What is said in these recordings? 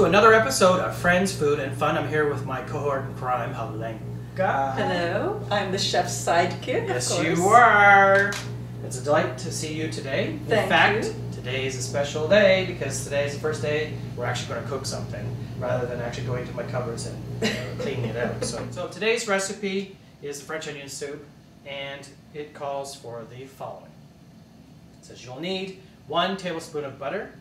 to another episode of Friends, Food, and Fun. I'm here with my cohort in crime, Helenka. Hello, I'm the chef's sidekick. Yes, of course. you are. It's a delight to see you today. Thank in fact, you. today is a special day because today is the first day we're actually going to cook something rather than actually going to my cupboards and cleaning it out. So today's recipe is the French onion soup, and it calls for the following. It says you'll need 1 tablespoon of butter,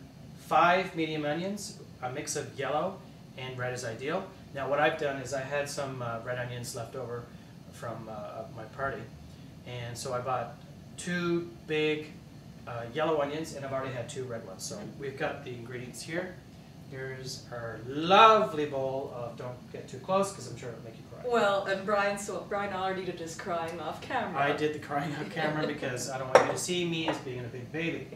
5 medium onions, a mix of yellow and red is ideal. Now what I've done is I had some red onions left over from my party, and so I bought 2 big yellow onions, and I've already had 2 red ones. So we've got the ingredients here. Here's our lovely bowl of, don't get too close because I'm sure it'll make you cry. Well, and Brian already did his crying off camera. I did the crying off camera because I don't want you to see me as being a big baby.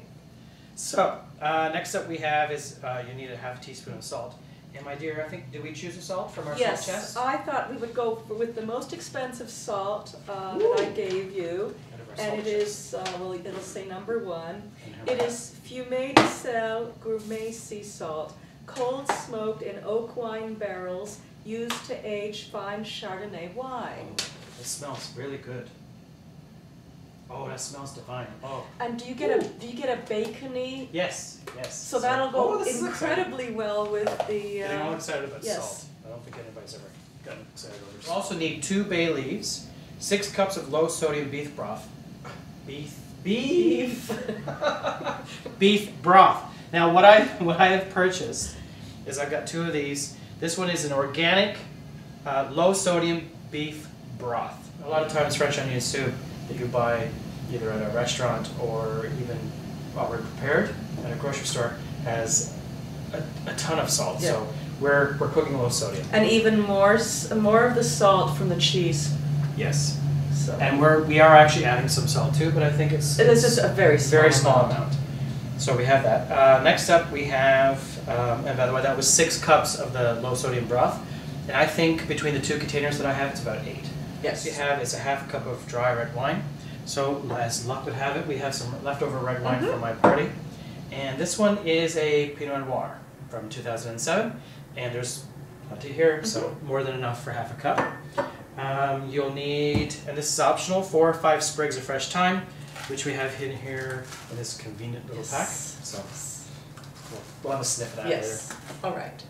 So, next up we have is you need a ½ teaspoon of salt. And my dear, I think, did we choose a salt from our yes, salt chest? I thought we would go with the most expensive salt that I gave you. And it is, well, it'll say number 1. It is Fumé de Sel Gourmet Sea Salt, cold smoked in oak wine barrels used to age fine Chardonnay wine. It smells really good. Oh, that smells divine. Oh. And do you get a bacony? Yes, yes. So that'll go this is incredibly well with the. Getting all excited about yes. salt. I don't think anybody's ever gotten excited over salt. You also need 2 bay leaves, 6 cups of low sodium beef broth. Beef broth. Now what I have purchased is I've got 2 of these. This one is an organic low sodium beef broth. A lot of times French onion soup that you buy either at a restaurant or even already prepared at a grocery store has a ton of salt. Yeah. So we're cooking low sodium. And even more of the salt from the cheese. Yes. So. And we are actually adding some salt too, but I think it's just a very small amount. So we have that. Next up we have, and by the way, that was 6 cups of the low sodium broth. And I think between the 2 containers that I have, it's about 8. Yes. What you have is a ½ cup of dry red wine. So as luck would have it, we have some leftover red wine from my party. And this one is a Pinot Noir from 2007. And there's plenty here, so more than enough for ½ a cup. You'll need, and this is optional, 4 or 5 sprigs of fresh thyme, which we have in here in this convenient little pack. So we'll have a sniff of that later. All right.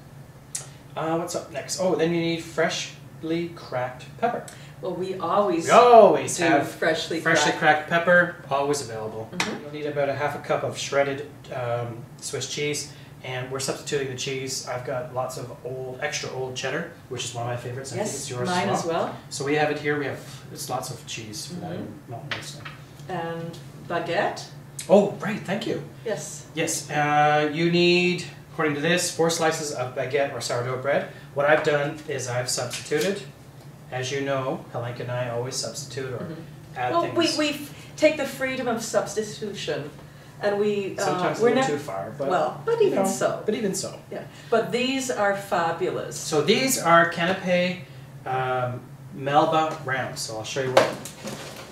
What's up next? Oh, then you need freshly cracked pepper. Well, we always do have freshly cracked pepper, always available. You'll need about a ½ a cup of shredded Swiss cheese, and we're substituting the cheese. I've got lots of extra old cheddar, which is one of my favorites. I think it's yours mine as well. So we have it here. It's lots of cheese for that. And baguette. Oh, right. Thank you. Yes. Yes. You need, according to this, 4 slices of baguette or sourdough bread. What I've done is I've substituted. As you know, Helenka and I always substitute or add things. Well, we take the freedom of substitution, and we sometimes we're a little not too far, but even so. But even so. Yeah. But these are fabulous. So these are Canapé Melba rounds. So I'll show you what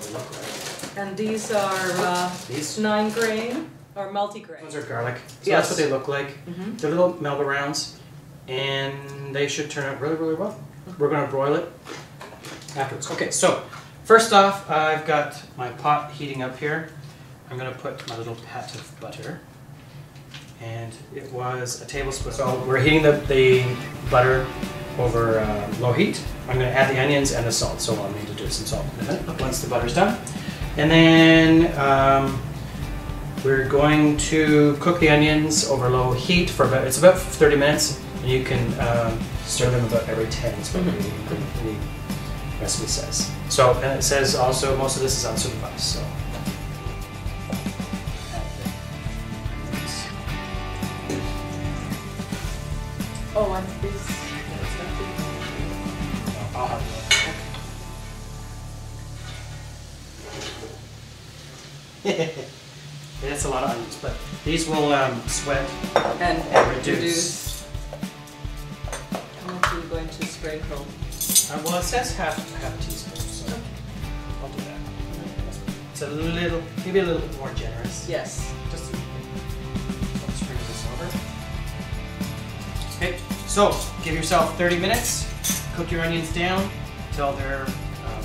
they look like. And these are 9 grain or multi-grain. Those are garlic. So Yes. that's what they look like. They're little Melba rounds, and they should turn out really, really well. We're going to broil it afterwards. Okay, so first off, I've got my pot heating up here. I'm going to put my little pat of butter, and it was a tablespoon. So we're heating the butter over low heat. I'm going to add the onions and the salt, so I'll need to do some salt in a minute once the butter's done. And then we're going to cook the onions over low heat for it's about 30 minutes, and you can stir them about every 10 is what the recipe says. So, and it says also most of this is unsupervised, so. Oh, and this. I'll have it. That's a lot of onions, but these will sweat And reduce. How much are you going to sprinkle? Well, it says half teaspoon, so I'll do that. It's a little, maybe a little bit more generous. Yes. Just to sprinkle this over. Okay. So give yourself 30 minutes. Cook your onions down until they're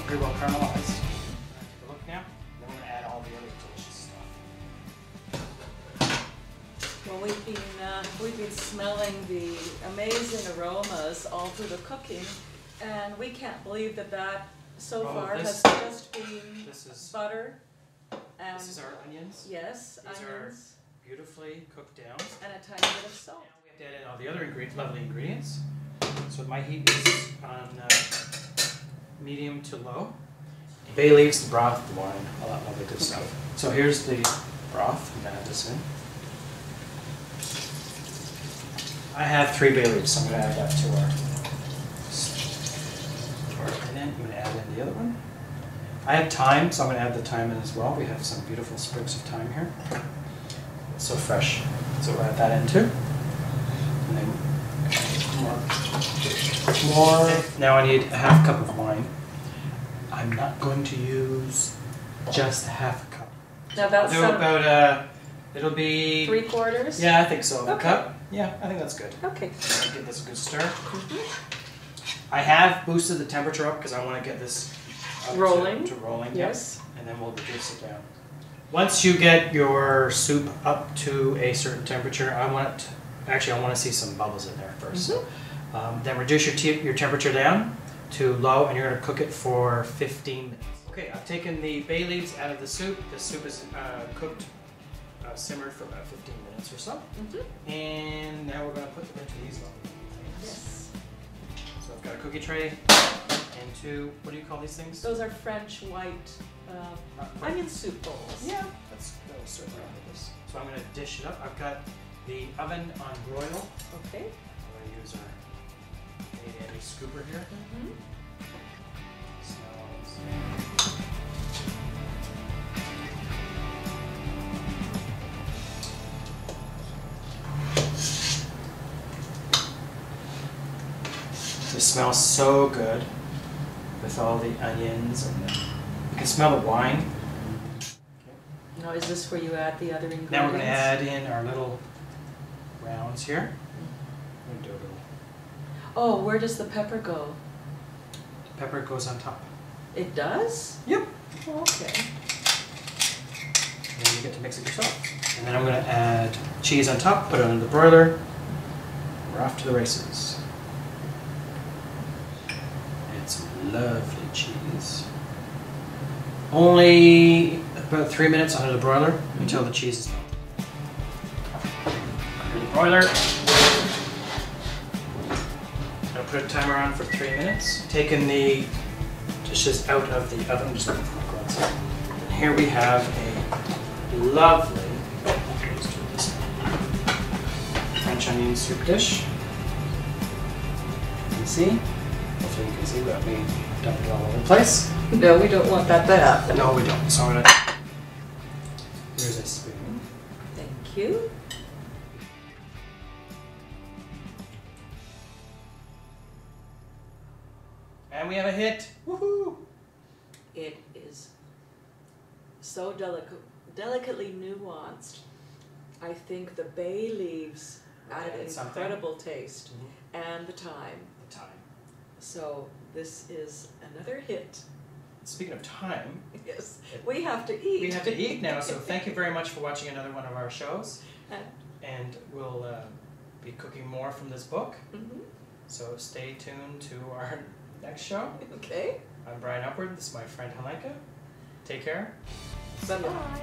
pretty well caramelized. Take a look now. Then we're gonna add all the other delicious stuff. Well, we've been smelling the amazing aromas all through the cooking, and we can't believe that so far has just been butter. And this is our onions. Yes, These onions. Are beautifully cooked down. And a tiny bit of salt. Now we have to add in all the other lovely ingredients. So my heat is on medium to low. Bay leaves, the broth, the wine, all that lovely good stuff. So here's the broth. I'm gonna add this in. I have 3 bay leaves, so I'm gonna add that to our. And then I'm gonna add in the other one. I have thyme, so I'm going to add the thyme in as well. We have some beautiful sprigs of thyme here. It's so fresh. So we'll add that in too. And then more. Now I need a half cup of wine. I'm not going to use just a half a cup. Now that's it'll be 3/4? Yeah, I think so. Okay. A cup? Yeah, I think that's good. Okay. Give this a good stir. I have boosted the temperature up because I want to get this rolling. To rolling, yes. And then we'll reduce it down. Once you get your soup up to a certain temperature, I want to see some bubbles in there first. So, then reduce your temperature down to low, and you're going to cook it for 15 minutes. Okay, I've taken the bay leaves out of the soup. The soup is cooked, simmered for about 15 minutes or so. And now we're going to put them into these lovely things. Yes. So I've got a cookie tray. Into, what do you call these things? Those are French white onion soup bowls. Yeah, that'll serve around with this. So I'm going to dish it up. I've got the oven on broil. Okay. I'm going to use our handy scooper here. This smells so good. With all the onions, and you can smell the wine. Now, is this where you add the other ingredients? Now we're going to add in our little rounds here. I'm gonna do a little. Oh, where does the pepper go? The pepper goes on top. It does? Yep. Oh, okay. And then you get to mix it yourself. And then I'm going to add cheese on top, put it under the broiler. We're off to the races. Some lovely cheese. Only about 3 minutes under the broiler until the cheese is melted. Under the broiler. I'll put a timer on for 3 minutes. Taking the dishes out of the oven. Just going to go outside. And here we have a lovely French onion soup dish. You can see. Hopefully you can see without me dumping it all over the place. No, we don't want that to happen. No, we don't. So I'm going to... Here's a spoon. Thank you. And we have a hit. Woohoo! It is so delicately nuanced. I think the bay leaves added incredible taste. And the thyme. The thyme. So this is another hit. Speaking of time, yes, we have to eat. We have to eat now, so thank you very much for watching another one of our shows. And we'll be cooking more from this book. So stay tuned to our next show. Okay. I'm Brian Upward. This is my friend Helenka. Take care. Bye-bye.